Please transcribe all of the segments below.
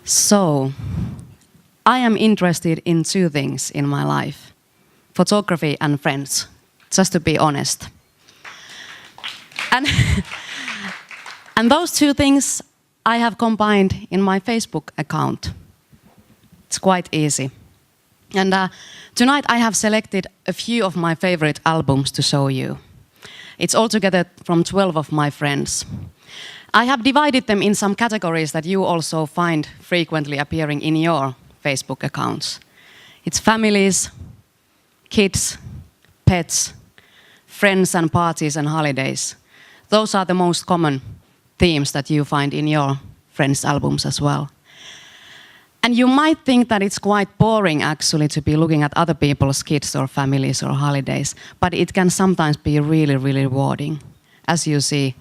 So, I am interested in two things in my life. Photography and friends, just to be honest. And those two things I have combined in my Facebook account. It's quite easy. And tonight I have selected a few of my favorite albums to show you. It's altogether from 12 of my friends. I have divided them in some categories that you also find frequently appearing in your Facebook accounts. It's families, kids, pets, friends and parties and holidays. Those are the most common themes that you find in your friends' albums as well. And you might think that it's quite boring actually to be looking at other people's kids or families or holidays, but it can sometimes be really, really rewarding. As you see,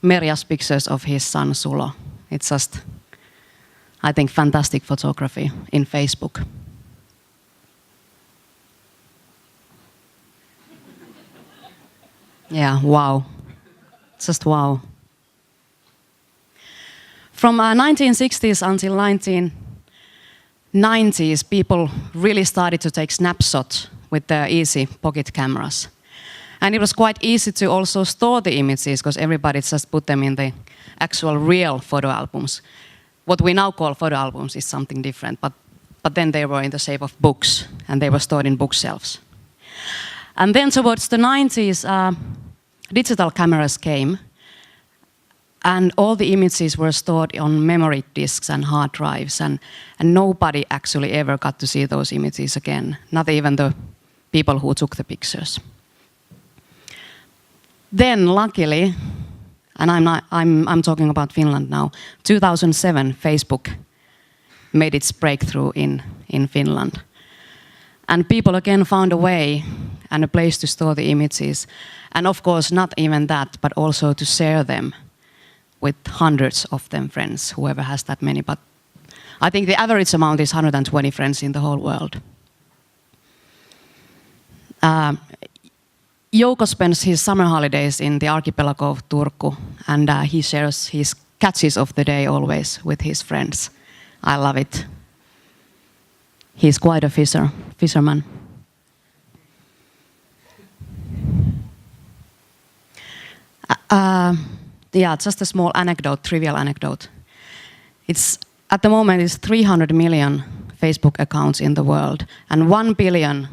Merja's pictures of his son Sulo. It's just, I think, fantastic photography in Facebook. Yeah, wow. Just wow. From 1960s until 1990s, people really started to take snapshots with their easy pocket cameras. And it was quite easy to also store the images because everybody just put them in the actual real photo albums. What we now call photo albums is something different, but then they were in the shape of books and they were stored in bookshelves. And then towards the 90s, digital cameras came and all the images were stored on memory disks and hard drives and nobody actually ever got to see those images again, not even the people who took the pictures. Then luckily, and I'm talking about Finland now, 2007 Facebook made its breakthrough in Finland. And people again found a way and a place to store the images. And of course, not even that, but also to share them with hundreds of them friends, whoever has that many. But I think the average amount is 120 friends in the whole world. Jouko spends his summer holidays in the archipelago of Turku, and he shares his catches of the day always with his friends. I love it. He's quite a fisherman. Yeah, just a small anecdote, trivial anecdote. At the moment, it's 300 million Facebook accounts in the world, and 1 billion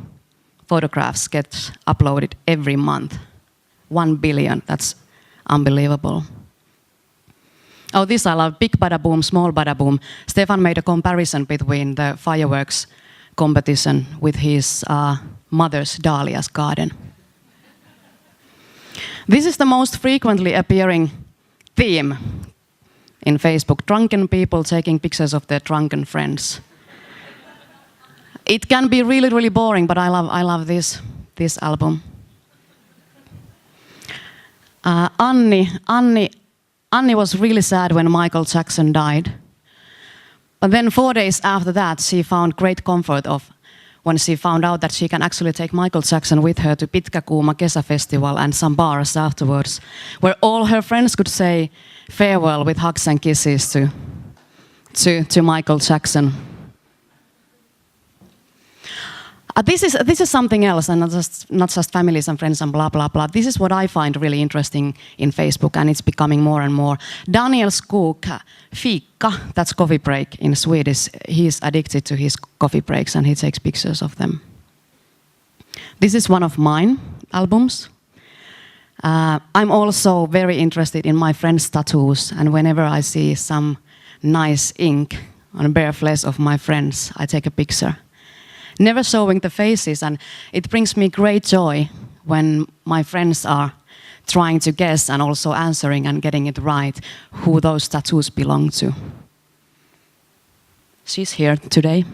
photographs get uploaded every month. 1 billion, that's unbelievable. Oh, this I love, big bada boom, small bada boom. Stefan made a comparison between the fireworks competition with his mother's Dahlia's garden. This is the most frequently appearing theme in Facebook, drunken people taking pictures of their drunken friends. It can be really, really boring, but I love this album. Anni was really sad when Michael Jackson died. But then 4 days after that, she found great comfort when she found out that she can actually take Michael Jackson with her to Pitkä Kuuma kesäfestival and some bars afterwards, where all her friends could say farewell with hugs and kisses to Michael Jackson. This is something else, and not just families and friends and blah, blah, blah. This is what I find really interesting in Facebook, and it's becoming more and more. Daniel Skog, fika, that's coffee break in Swedish. He's addicted to his coffee breaks, and he takes pictures of them. This is one of mine albums. I'm also very interested in my friends' tattoos, and whenever I see some nice ink on bare flesh of my friends, I take a picture. Never showing the faces, and it brings me great joy when my friends are trying to guess and also answering and getting it right who those tattoos belong to. She's here today.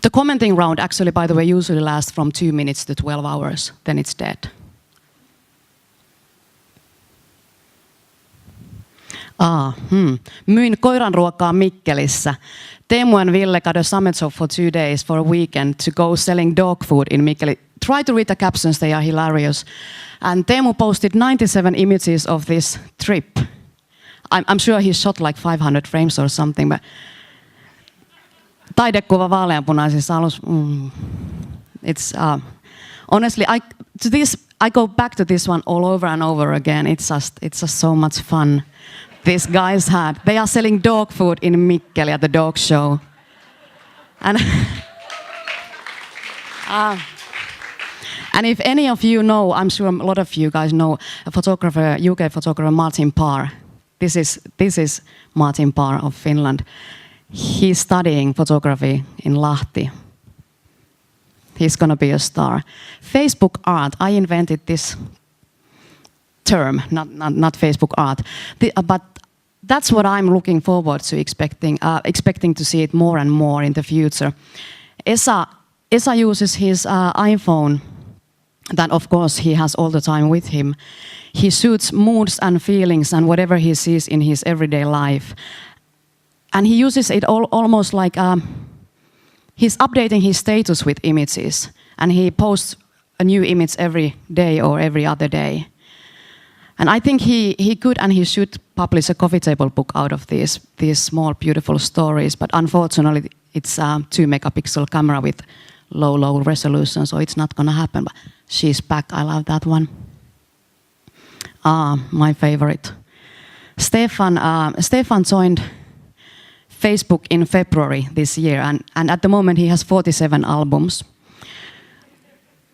The commenting round actually, by the way, usually lasts from 2 minutes to 12 hours, then it's dead. Myin koiranruokaa Mikkelissä. Teemu and Ville got a summit shop for 2 days for a weekend to go selling dog food in Mikkeli. Try to read the captions, they are hilarious. And Teemu posted 97 images of this trip I'm sure he shot like 500 frames or something, but taidekuva vaaleanpunaisissa alus. It's honestly, I go back to this one all over and over again. It's just so much fun. These guys had. They are selling dog food in Mikkeli at the dog show, and and if any of you know, I'm sure a lot of you guys know a photographer, UK photographer Martin Parr. This is Martin Parr of Finland. He's studying photography in Lahti. He's gonna be a star. Facebook art, I invented this term, not Facebook art. But that's what I'm looking forward to, expecting to see it more and more in the future. Esa uses his iPhone, that of course he has all the time with him. He shoots moods and feelings and whatever he sees in his everyday life. And he uses it almost like he's updating his status with images. And he posts a new image every day or every other day. And I think he could and he should publish a coffee table book out of these small, beautiful stories. But unfortunately, it's a 2-megapixel camera with low resolution, so it's not gonna happen. But she's back, I love that one. My favorite. Stefan joined Facebook in February this year, and at the moment he has 47 albums.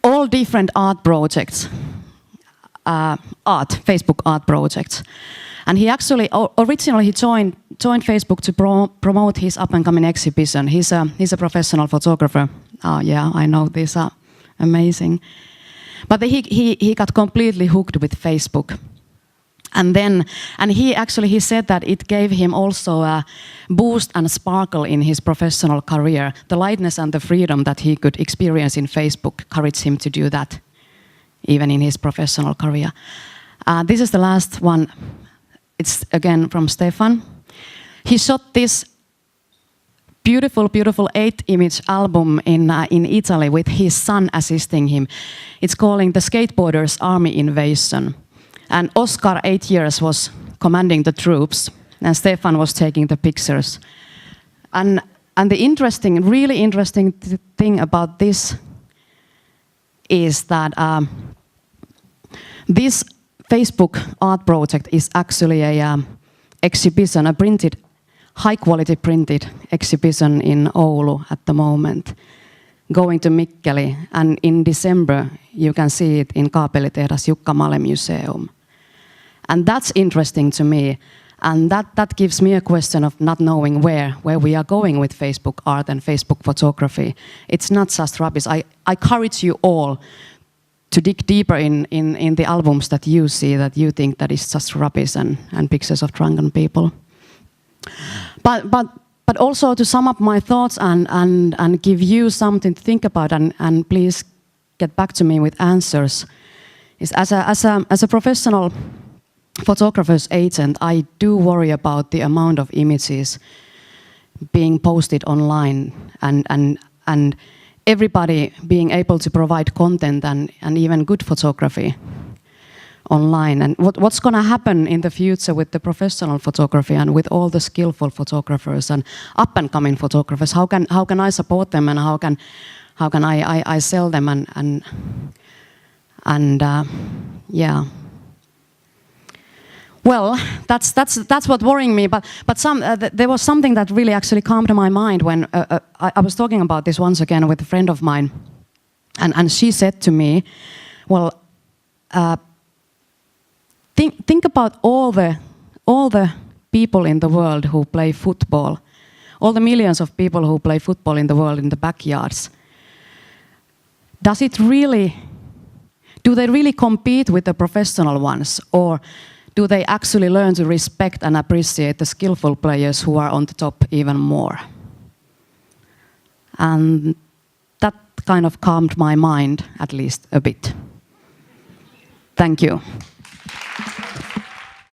All different art projects. Facebook art projects. And he actually, originally he joined Facebook to promote his up-and-coming exhibition. He's a professional photographer. Yeah, I know, these are amazing. But he got completely hooked with Facebook. And he said that it gave him also a boost and sparkle in his professional career. The lightness and the freedom that he could experience in Facebook encouraged him to do that, even in his professional career. This is the last one. It's again from Stefan. He shot this beautiful 8-image album in Italy with his son assisting him. It's called The Skateboarders' Army Invasion. And Oscar, 8 years, was commanding the troops, and Stefan was taking the pictures. And the really interesting thing about this is that this Facebook art project is actually a exhibition, a high-quality printed exhibition in Oulu at the moment, going to Mikkeli, and in December you can see it in Kaapelitehdas Jukka Male Museum. And that's interesting to me, and that gives me a question of not knowing where we are going with Facebook art and Facebook photography. It's not just rubbish. I encourage you all to dig deeper in the albums that you see that you think that is just rubbish and pictures of drunken people. But also to sum up my thoughts and give you something to think about and please get back to me with answers, is as a professional photographer's agent, I do worry about the amount of images being posted online and everybody being able to provide content and even good photography online. And what's going to happen in the future with the professional photography and with all the skillful photographers and up-and-coming photographers? How can I support them, and how can I sell them and yeah. Well, that's what worrying me. But there was something that really actually calmed my mind when I was talking about this once again with a friend of mine, and she said to me, "Well, think about all the people in the world who play football, all the millions of people who play football in the world in the backyards. Do they really compete with the professional ones, or do they actually learn to respect and appreciate the skillful players who are on the top even more?" And that kind of calmed my mind, at least a bit. Thank you.